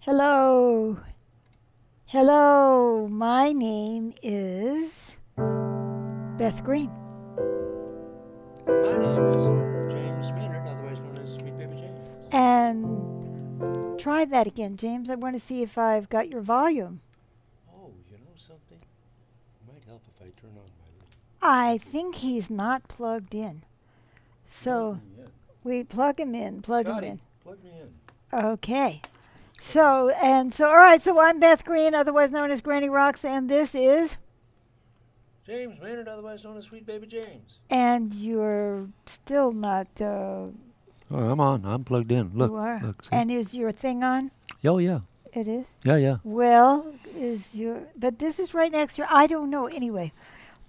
Hello. Hello. My name is Beth Green. My name is James Maynard, otherwise known as Sweet Baby James. And try that again, James. I want to see if I've got your volume. Oh, you know something? It might help if I turn on my little. I think he's not plugged in. So Yeah. we plug him in, plug him Scotty, in. plug me in. Okay. All right, so I'm Beth Green, otherwise known as Granny Rocks, and this is, James Maynard, otherwise known as Sweet Baby James. and you're still not, Oh, I'm on. I'm plugged in. Look, you are. look. See? And is your thing on? Oh, yeah. It is? Yeah. Well, but this is right next to your, I don't know. Anyway,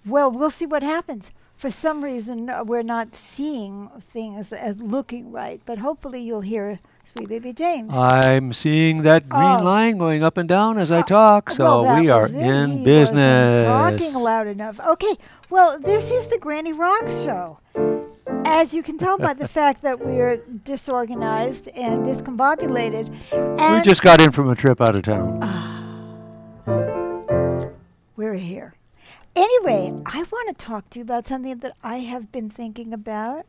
well, we'll see what happens. For some reason, we're not seeing things as looking right, but hopefully you'll hear Sweet Baby James. I'm seeing that green Oh. line going up and down as I talk, Well, so that we are was it. in He business. wasn't talking loud enough. Okay, well, this is the Granny Rocks show. As you can tell by the fact that we're disorganized and discombobulated, We and just got in from a trip out of town. we're here. Anyway, I want to talk to you about something that I have been thinking about,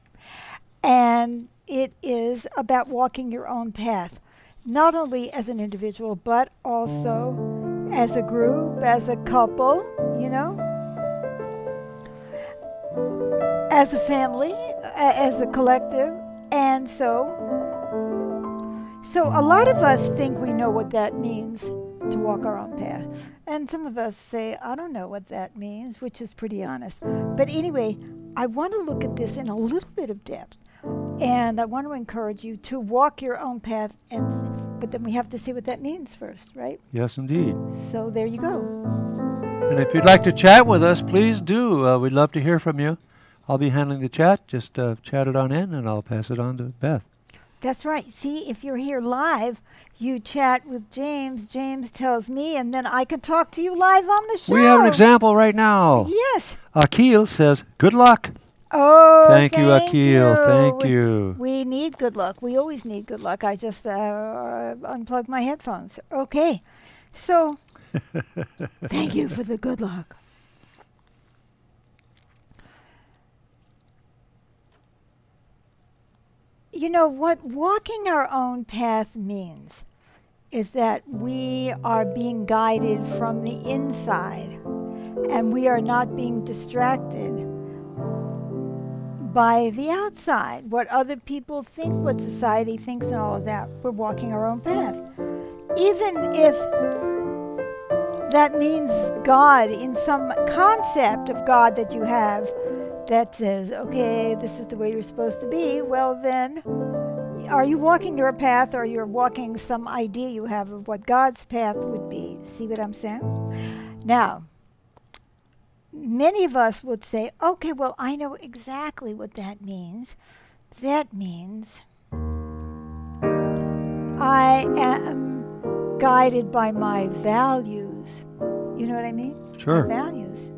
and it is about walking your own path, not only as an individual, but also as a group, as a couple, you know, as a family, as a collective. And so a lot of us think we know what that means to walk our own path. And some of us say, I don't know what that means, which is pretty honest. But anyway, I want to look at this in a little bit of depth. And I want to encourage you to walk your own path, but then we have to see what that means first, right? Yes, indeed. So there you go. And if you'd like to chat with us, please do. We'd love to hear from you. I'll be handling the chat. Just chat it on in, and I'll pass it on to Beth. That's right. See, if you're here live, you chat with James. James tells me, and then I can talk to you live on the show. We have an example right now. Yes. Akil says, good luck. Oh, Thank you, Akil. Thank you. We need good luck. We always need good luck. I just unplugged my headphones. Okay. So, thank you for the good luck. You know what walking our own path means is that we are being guided from the inside and we are not being distracted by the outside, what other people think, what society thinks, and all of that. We're walking our own path. Even if that means God, in some concept of God that you have, that says, okay, this is the way you're supposed to be, well then, are you walking your path or you're walking some idea you have of what God's path would be? See what I'm saying? Now, many of us would say, okay, well, I know exactly what that means. That means I am guided by my values. You know what I mean? Sure. My values.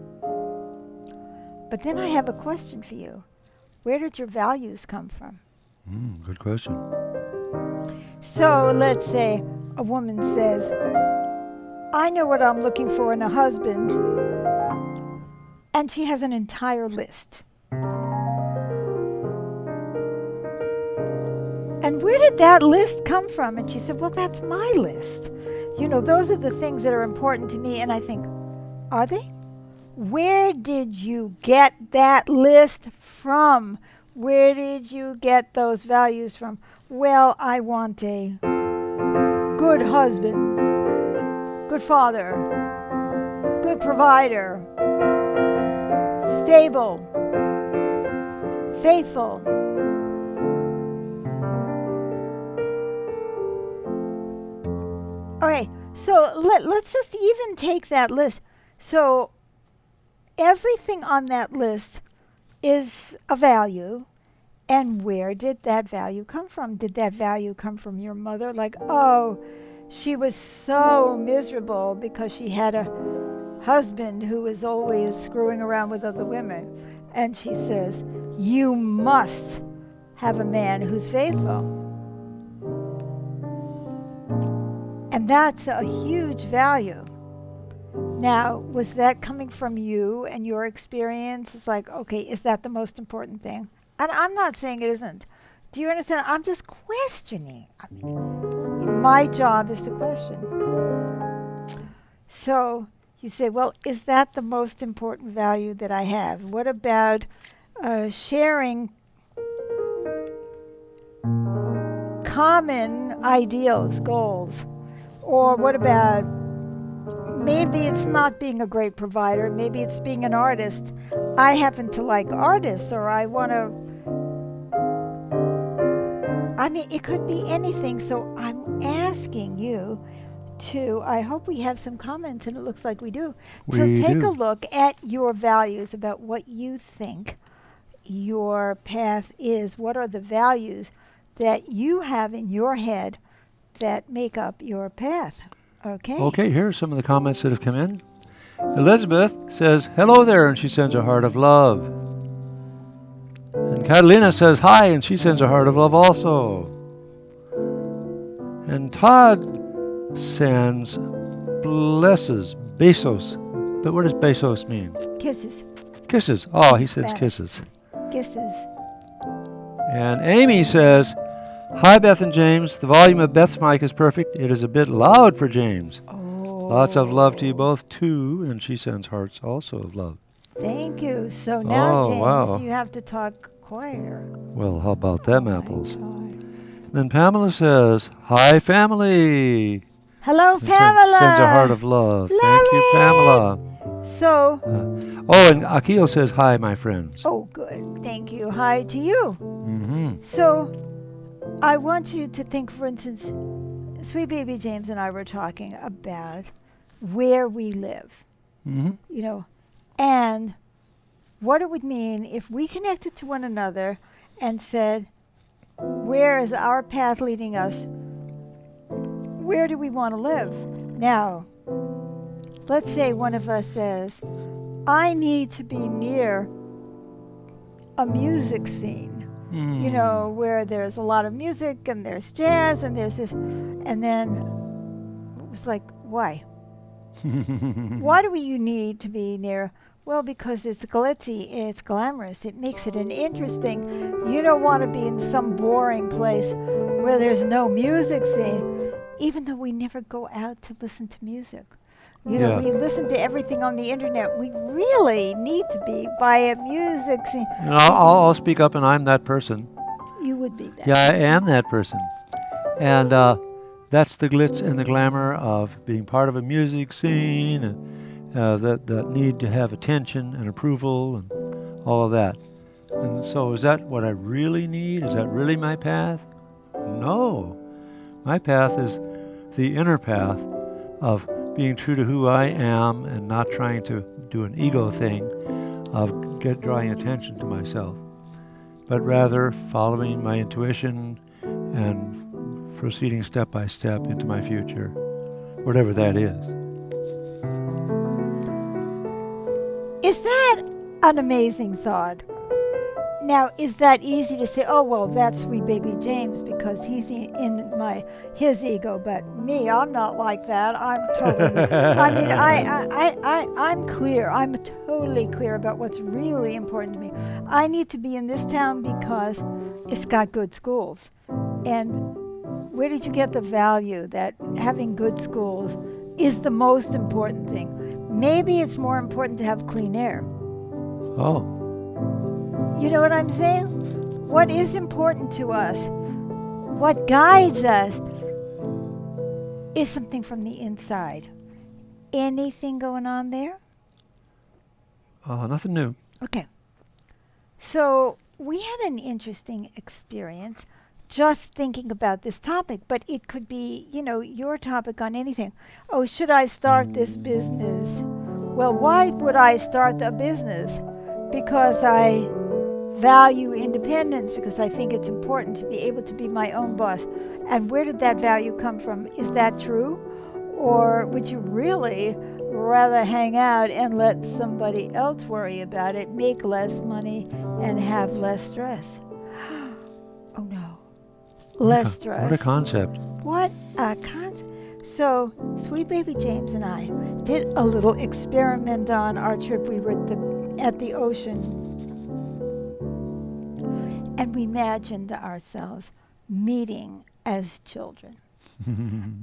But then I have a question for you. Where did your values come from? Good question. So let's say a woman says, I know what I'm looking for in a husband, and she has an entire list. And where did that list come from? And she said, well, that's my list. You know, those are the things that are important to me. And I think, are they? Where did you get that list from? Where did you get those values from? Well, I want a good husband, good father, good provider, stable, faithful. All right, so let's just even take that list. So everything on that list is a value. And where did that value come from? Did that value come from your mother? Like, oh, she was so miserable because she had a husband who was always screwing around with other women. And she says, you must have a man who's faithful. And that's a huge value. Now, was that coming from you and your experience? It's like, okay, is that the most important thing? And I'm not saying it isn't. Do you understand? I'm just questioning. I mean, my job is to question. So you say, well, is that the most important value that I have? What about sharing common ideals, goals? Or what about maybe it's not being a great provider, maybe it's being an artist. I happen to like artists, or I want to. I mean, it could be anything. So I'm asking you to, I hope we have some comments, and it looks like we do, to We take do. a look at your values, about what you think your path is. What are the values that you have in your head that make up your path? Okay. Okay, here are some of the comments that have come in. Elizabeth says, hello there, and she sends a heart of love. And Catalina says, hi, and she sends a heart of love also. And Todd sends blesses, besos. But what does besos mean? Kisses. Kisses. Oh, he sends Spanish. kisses. Kisses. And Amy says, hi, Beth and James. The volume of Beth's mic is perfect. It is a bit loud for James. Oh. Lots of love to you both, too. And she sends hearts also of love. Thank you. So now, Oh, James, wow. you have to talk quieter. Well, how about them I apples? try. Then Pamela says, hi, family. Hello, And Pamela. Sends a heart of love. Love Thank you, it. Pamela. So, Oh, and Akil says, hi, my friends. oh, good. Thank you. Hi to you. Mm-hmm. So, I want you to think, for instance, Sweet Baby James and I were talking about where we live, Mm-hmm. you know, and what it would mean if we connected to one another and said, where is our path leading us? Where do we want to live? Now, let's say one of us says, I need to be near a music scene, you know, where there's a lot of music and there's jazz and there's this. And then it was like, why? Why do you need to be near? Well, because it's glitzy, it's glamorous, it makes it an interesting. You don't want to be in some boring place where there's no music scene, even though we never go out to listen to music. You know, Yeah. we listen to everything on the internet. We really need to be by a music scene. And I'll speak up, and I'm that person. You would be that. Yeah, I am that person. And that's the glitz and the glamour of being part of a music scene, and that need to have attention and approval and all of that. And so is that what I really need? Is that really my path? No. My path is the inner path of being true to who I am and not trying to do an ego thing of drawing attention to myself, but rather following my intuition and proceeding step by step into my future, whatever that is. Is that an amazing thought? Now, is that easy to say, oh, well, that's Sweet Baby James because he's in his ego, but me, I'm not like that. I'm totally, I mean, I'm clear. I'm totally clear about what's really important to me. I need to be in this town because it's got good schools. And where did you get the value that having good schools is the most important thing? Maybe it's more important to have clean air. Oh, You know what I'm saying? What is important to us, what guides us, is something from the inside. Anything going on there? nothing new. Okay. So we had an interesting experience just thinking about this topic, but it could be, you know, your topic on anything. Oh, should I start this business? Well, why would I start a business? Because I value independence, because I think it's important to be able to be my own boss. And where did that value come from? Is that true? Or would you really rather hang out and let somebody else worry about it, make less money, and have less stress? Oh no. Less stress. What a concept. What a concept. So, sweet baby James and I did a little experiment on our trip. We were at the ocean, and we imagined ourselves meeting as children.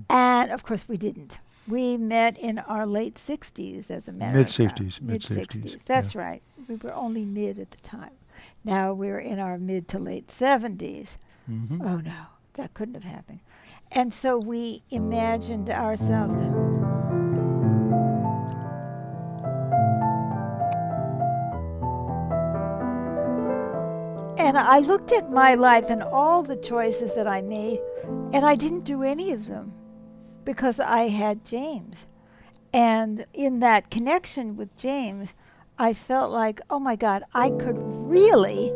And of course, we didn't. We met in our late 60s, as a matter of fact. Mid-60s. That's right. We were only mid at the time. Now we're in our mid to late 70s. Mm-hmm. Oh no, that couldn't have happened. And so we imagined ourselves. And I looked at my life and all the choices that I made, and I didn't do any of them because I had James. And in that connection with James, I felt like, oh my God, I could really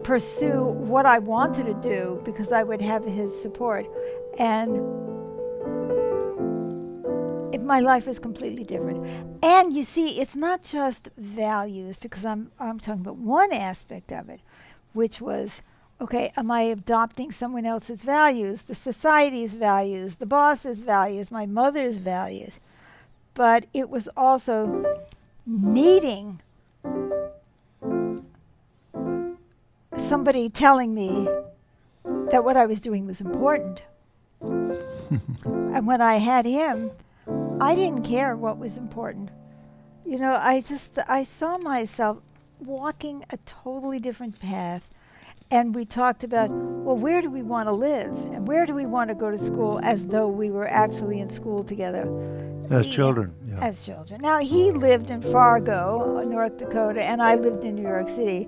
pursue what I wanted to do because I would have his support. And my life is completely different. And you see, it's not just values, because I'm talking about one aspect of it, which was, okay, am I adopting someone else's values, the society's values, the boss's values, my mother's values? But it was also needing somebody telling me that what I was doing was important. And when I had him, I didn't care what was important. You know, I saw myself walking a totally different path. And we talked about, well, where do we want to live? And where do we want to go to school, as though we were actually in school together. As children, yeah. As children. Now, he lived in Fargo, North Dakota, and I lived in New York City.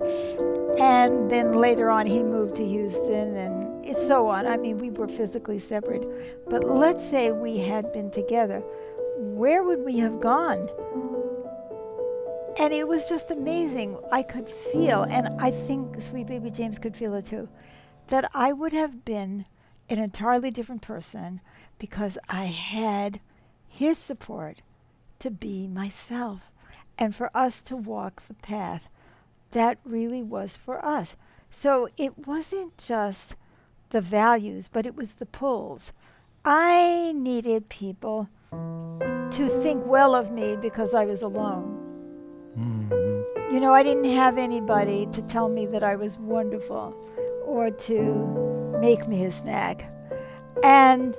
And then later on, he moved to Houston and so on. I mean, we were physically separate. But let's say we had been together. Where would we have gone? And it was just amazing. I could feel, and I think sweet baby James could feel it too, that I would have been an entirely different person because I had his support to be myself and for us to walk the path that really was for us. So it wasn't just the values, but it was the pulls. I needed people to think well of me because I was alone. Mm-hmm. You know, I didn't have anybody to tell me that I was wonderful or to make me a snack. And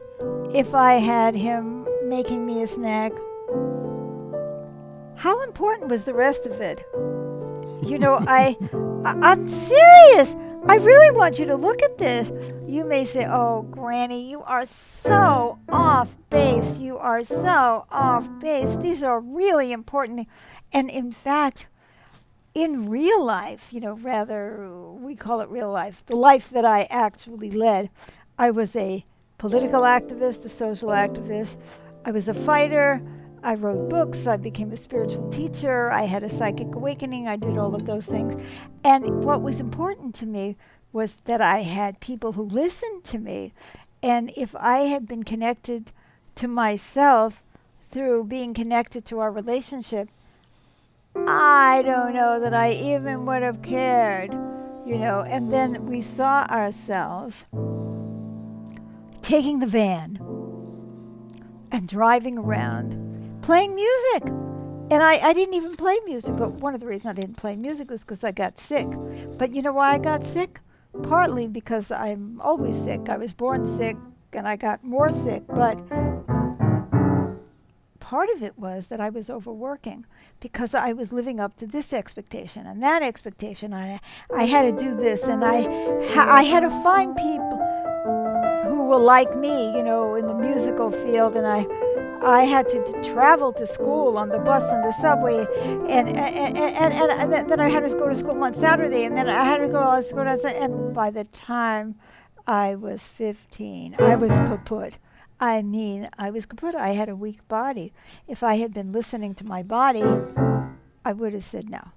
if I had him making me a snack, how important was the rest of it? You know, I'm serious. I really want you to look at this. You may say, oh, Granny, you are so off base. You are so off base. These are really important things. And in fact, in real life, you know, rather, we call it real life, the life that I actually led, I was a political activist, a social activist. I was a fighter. I wrote books. I became a spiritual teacher. I had a psychic awakening. I did all of those things. And what was important to me was that I had people who listened to me. And if I had been connected to myself through being connected to our relationship, I don't know that I even would have cared, you know. And then we saw ourselves taking the van and driving around, playing music. And I didn't even play music, but one of the reasons I didn't play music was because I got sick. But you know why I got sick? Partly because I'm always sick. I was born sick, and I got more sick. But part of it was that I was overworking because I was living up to this expectation and that expectation. I had to do this, and I had to find people who were like me, you know, in the musical field, and I had to travel to school on the bus and the subway, and then I had to go to school on Saturday, and then I had to go to school on Sunday, and by the time I was 15, I was kaput. I mean, I was kaput. I had a weak body. If I had been listening to my body, I would have said no.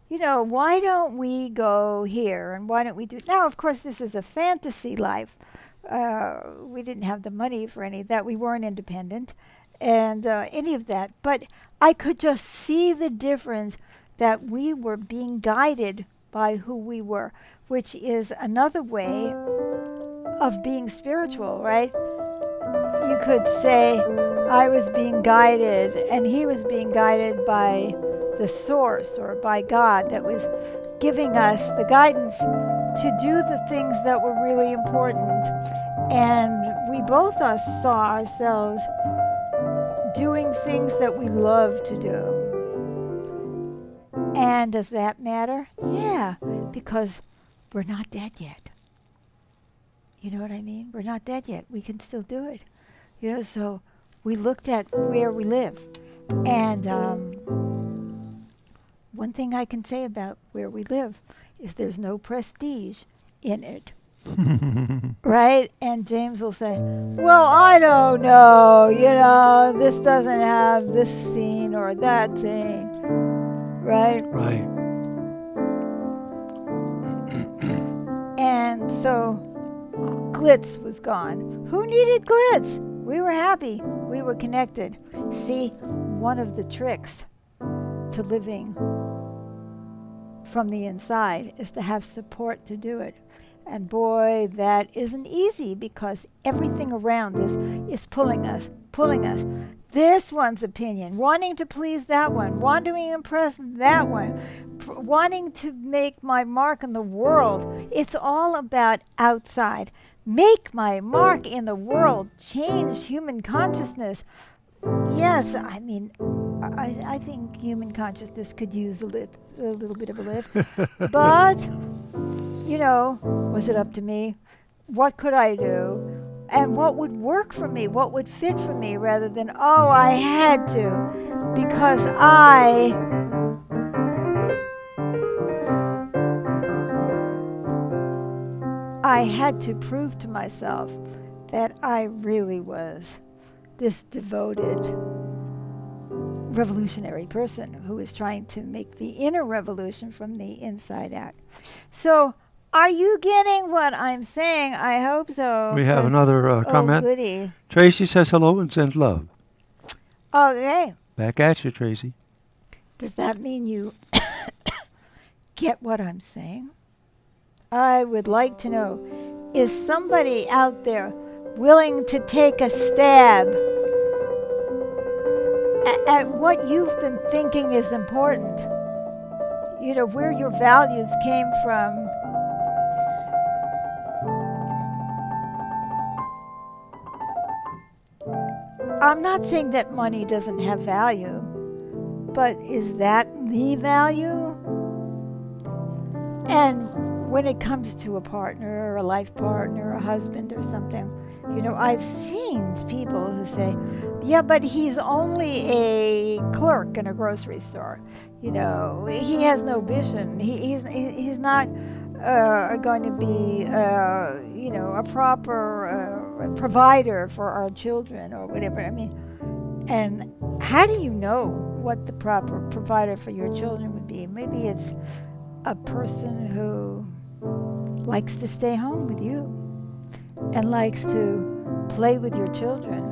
You know, why don't we go here, and why don't we do... Now, of course, this is a fantasy life. We didn't have the money for any of that. We weren't independent and any of that. But I could just see the difference that we were being guided by who we were, which is another way of being spiritual, right? You could say I was being guided and he was being guided by the source or by God that was giving us the guidance to do the things that were really important. And we both saw ourselves doing things that we love to do. And does that matter? Yeah, because we're not dead yet. You know what I mean? We're not dead yet. We can still do it. You know, so we looked at where we live. And one thing I can say about where we live is there's no prestige in it. Right? And James will say, well, I don't know, you know, this doesn't have this scene or that scene. Right? Right. And so glitz was gone. Who needed glitz? We were happy. We were connected. See, one of the tricks to living from the inside is to have support to do it. And boy, that isn't easy because everything around us is pulling us. This one's opinion, wanting to please that one, wanting to impress that one, wanting to make my mark in the world. It's all about outside. Make my mark in the world. Change human consciousness. Yes, I mean, I think human consciousness could use a little bit of a lift. But, you know, was it up to me? What could I do? And what would work for me? What would fit for me rather than, oh, I had to. Because I had to prove to myself that I really was this devoted revolutionary person who is trying to make the inner revolution from the inside out. So, are you getting what I'm saying? I hope so. We have another comment. Goody. Tracy says hello and sends love. Okay. Back at you, Tracy. Does that mean you get what I'm saying? I would like to know, is somebody out there willing to take a stab at what you've been thinking is important? You know, where your values came from. I'm not saying that money doesn't have value, but is that the value? And when it comes to a partner or a life partner or a husband or something, you know, I've seen people who say, yeah, but he's only a clerk in a grocery store. You know, he has no vision. He's not going to be, you know, a proper provider for our children or whatever. I mean, and how do you know what the proper provider for your children would be? Maybe it's a person who likes to stay home with you and likes to play with your children.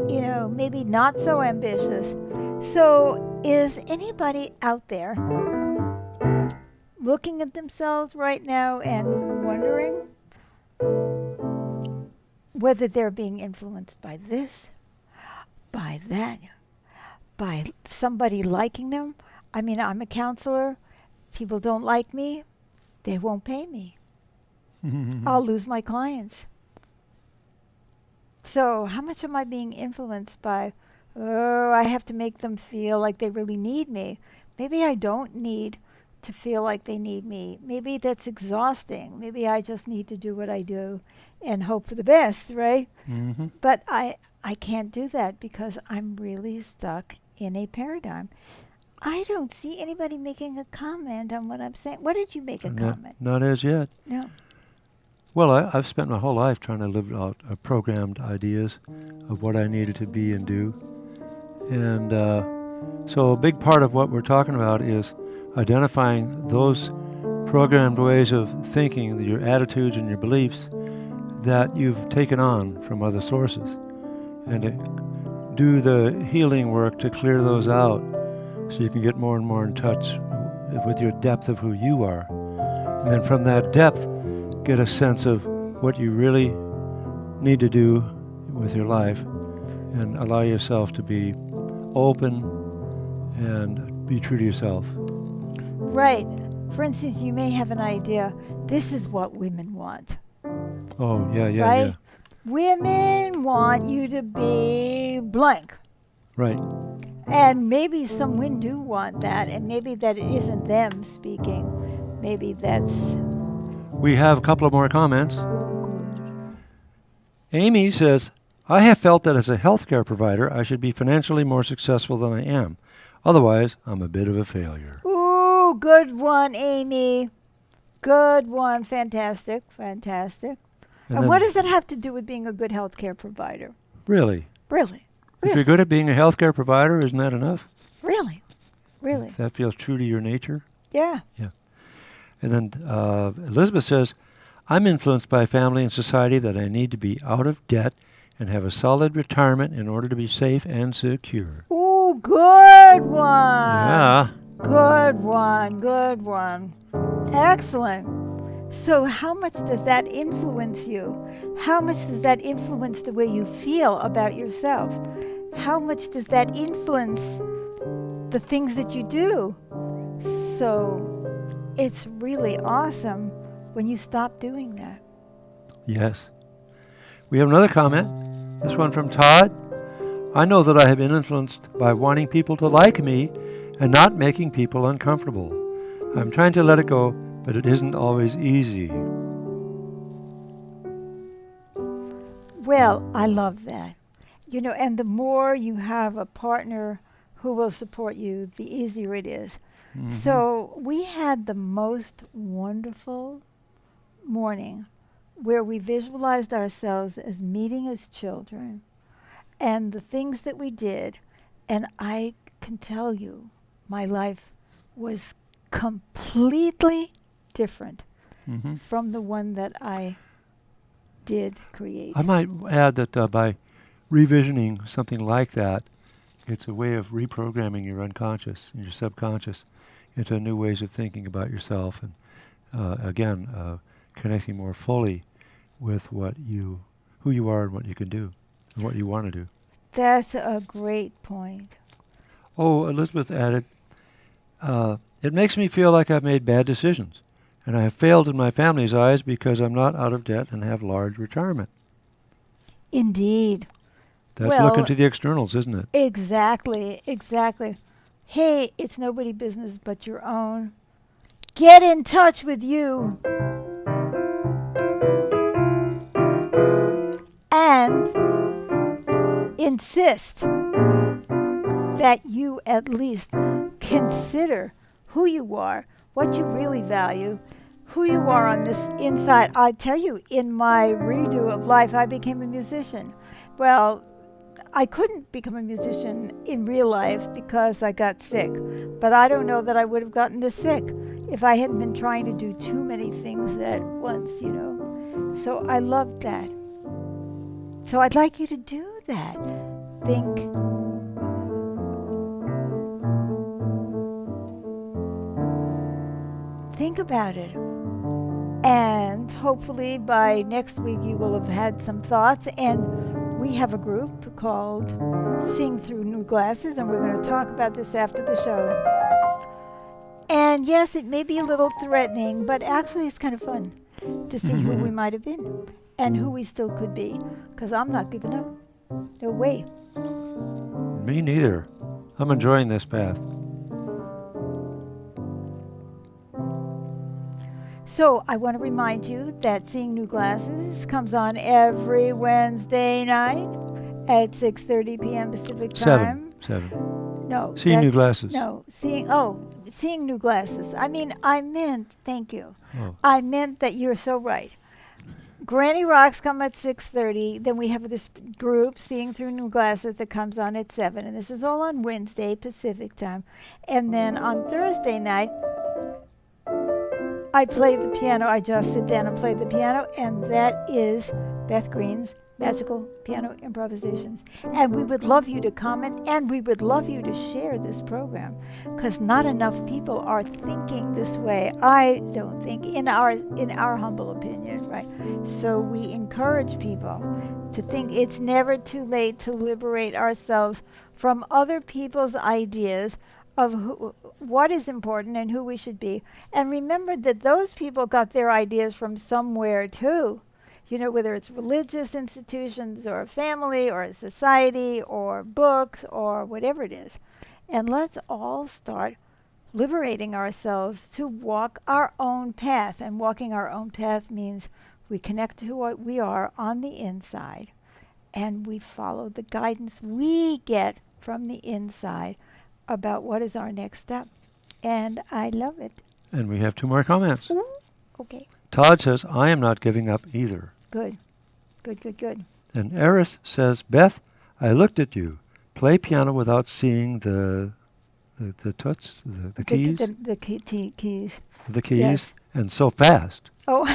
You know, maybe not so ambitious. So is anybody out there looking at themselves right now and wondering whether they're being influenced by this, by that, by somebody liking them? I mean, I'm a counselor. People don't like me, they won't pay me. I'll lose my clients. So how much am I being influenced by, oh, I have to make them feel like they really need me? Maybe I don't need to feel like they need me. Maybe that's exhausting. Maybe I just need to do what I do and hope for the best, right? Mm-hmm. But I can't do that because I'm really stuck in a paradigm. I don't see anybody making a comment on what I'm saying. What did you make a comment? Not as yet. No. Well, I've spent my whole life trying to live out programmed ideas of what I needed to be and do. And so a big part of what we're talking about is identifying those programmed ways of thinking, your attitudes and your beliefs that you've taken on from other sources. And to do the healing work to clear those out so you can get more and more in touch with your depth of who you are. And then from that depth, get a sense of what you really need to do with your life and allow yourself to be open and be true to yourself. Right. For instance, you may have an idea. This is what women want. Oh, yeah, Right? yeah. Women want you to be blank. Right. And maybe some women do want that, and maybe that it isn't them speaking. Maybe that's We have a couple of more comments. good. Amy says, I have felt that as a healthcare provider, I should be financially more successful than I am. Otherwise, I'm a bit of a failure. Ooh, good one, Amy. Good one. Fantastic. Fantastic. And then- what does that have to do with being a good healthcare provider? Really? Really? If you're good at being a healthcare provider, isn't that enough? Really? Really? If that feels true to your nature? Yeah. And then Elizabeth says, I'm influenced by family and society that I need to be out of debt and have a solid retirement in order to be safe and secure. Ooh, good one. Yeah. Good one. Good one. Excellent. So how much does that influence you? How much does that influence the way you feel about yourself? How much does that influence the things that you do? So it's really awesome when you stop doing that. Yes. We have another comment. This one from Todd. I know that I have been influenced by wanting people to like me and not making people uncomfortable. I'm trying to let it go, but it isn't always easy. Well, I love that. You know, and the more you have a partner who will support you, the easier it is. Mhm. So we had the most wonderful morning where we visualized ourselves as meeting as children and the things that we did. And I can tell you, my life was completely different Mhm. from the one that I did create. I might add that by revisioning something like that, it's a way of reprogramming your unconscious and your subconscious into new ways of thinking about yourself, and again, connecting more fully with who you are and what you can do, and what you want to do. That's a great point. Oh, Elizabeth added, it makes me feel like I've made bad decisions, and I have failed in my family's eyes because I'm not out of debt and have large retirement. Indeed. That's Well, looking to the externals, isn't it? Exactly, exactly. Hey, it's nobody business but your own. Get in touch with you. And insist that you at least consider who you are, what you really value, who you are on this inside. I tell you, in my redo of life, I became a musician. Well, I couldn't become a musician in real life because I got sick. But I don't know that I would have gotten this sick if I hadn't been trying to do too many things at once, you know. So I loved that. So I'd like you to do that. Think about it. And hopefully by next week you will have had some thoughts. And we have a group called Seeing Through New Glasses, and we're going to talk about this after the show. And yes, it may be a little threatening, but actually it's kind of fun to see who we might have been and who we still could be, because I'm not giving up. No way. Me neither. I'm enjoying this path. So I want to remind you that Seeing New Glasses comes on every Wednesday night at 6:30 p.m. Pacific time. 7. No. Seeing New that's- Glasses. No. Seeing New Glasses. I meant, thank you. Oh. I meant that you're so right. Granny Rocks come at 6:30. Then we have this group, Seeing Through New Glasses, that comes on at 7. And this is all on Wednesday Pacific time. And then on Thursday night, I play the piano. I just sit down and play the piano. And that is Beth Green's Magical Piano Improvisations. And we would love you to comment, and we would love you to share this program, because not enough people are thinking this way. I don't think, in our humble opinion, right? So we encourage people to think it's never too late to liberate ourselves from other people's ideas of what is important and who we should be. And remember that those people got their ideas from somewhere too. You know, whether it's religious institutions or a family or a society or books or whatever it is. And let's all start liberating ourselves to walk our own path. And walking our own path means we connect to what we are on the inside, and we follow the guidance we get from the inside about what is our next step. And I love it. And we have 2 more comments. Ooh, okay. Todd says, I am not giving up either. Good. Good, good, good. And Eris says, Beth, I looked at you. Play piano without seeing the tuts, the keys. The keys. The keys. Yes. And so fast. Oh.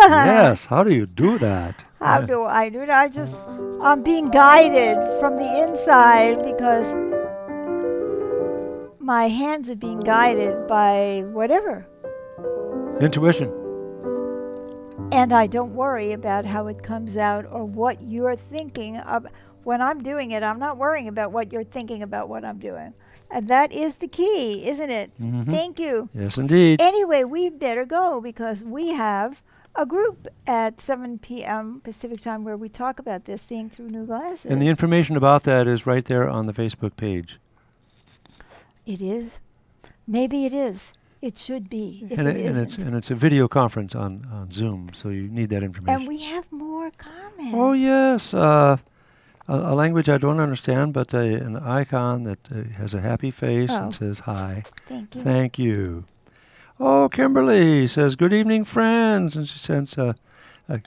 Yes. How do you do that? How do I do that? I'm being guided from the inside, because my hands are being guided by whatever. Intuition. And I don't worry about how it comes out or what you're thinking of. When I'm doing it, I'm not worrying about what you're thinking about what I'm doing. And that is the key, isn't it? Mm-hmm. Thank you. Yes, indeed. Anyway, we better go, because we have a group at 7 p.m. Pacific time where we talk about this, seeing through new glasses. And the information about that is right there on the Facebook page. It is. Maybe it is. It should be. If And, it and it's a video conference on Zoom, so you need that information. And we have more comments. Oh, yes. A language I don't understand, but an icon that has a happy face and says hi. Thank you. Thank you. Oh, Kimberly says, good evening, friends. And she sends a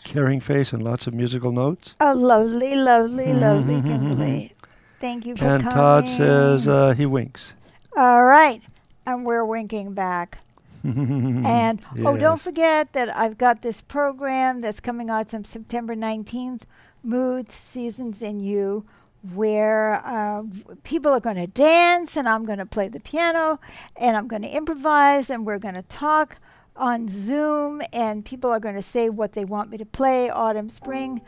caring face and lots of musical notes. Oh, lovely, lovely, lovely, Kimberly. Thank you for And coming. Todd says he winks. All right. And we're winking back. And, don't Yes. forget that I've got this program that's coming out on September 19th, Moods, Seasons, and You, where people are going to dance, and I'm going to play the piano, and I'm going to improvise, and we're going to talk on Zoom, and people are going to say what they want me to play: autumn, spring,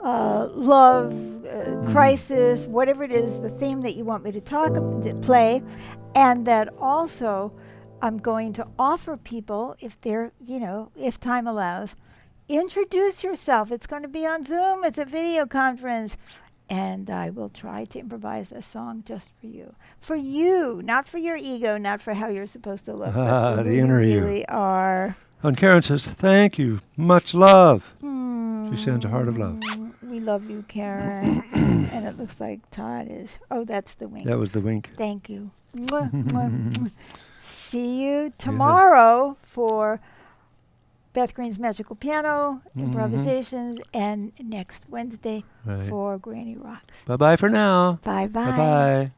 love, crisis, whatever it is, the theme that you want me to play. And that also I'm going to offer people, if they're, if time allows, introduce yourself. It's going to be on Zoom. It's a video conference. And I will try to improvise a song just for you. For you, not for your ego, not for how you're supposed to look. But for The who inner you you. really are. And Karen says, thank you. Much love. She sends a heart of love. We love you, Karen. And it looks like Todd is. Oh, that's the wink. That was the wink. Thank you. Mwah, mwah, mwah. See you tomorrow for Beth Green's Magical Piano Improvisations, and next Wednesday for Granny Rocks. Bye-bye for now. Bye-bye. Bye-bye.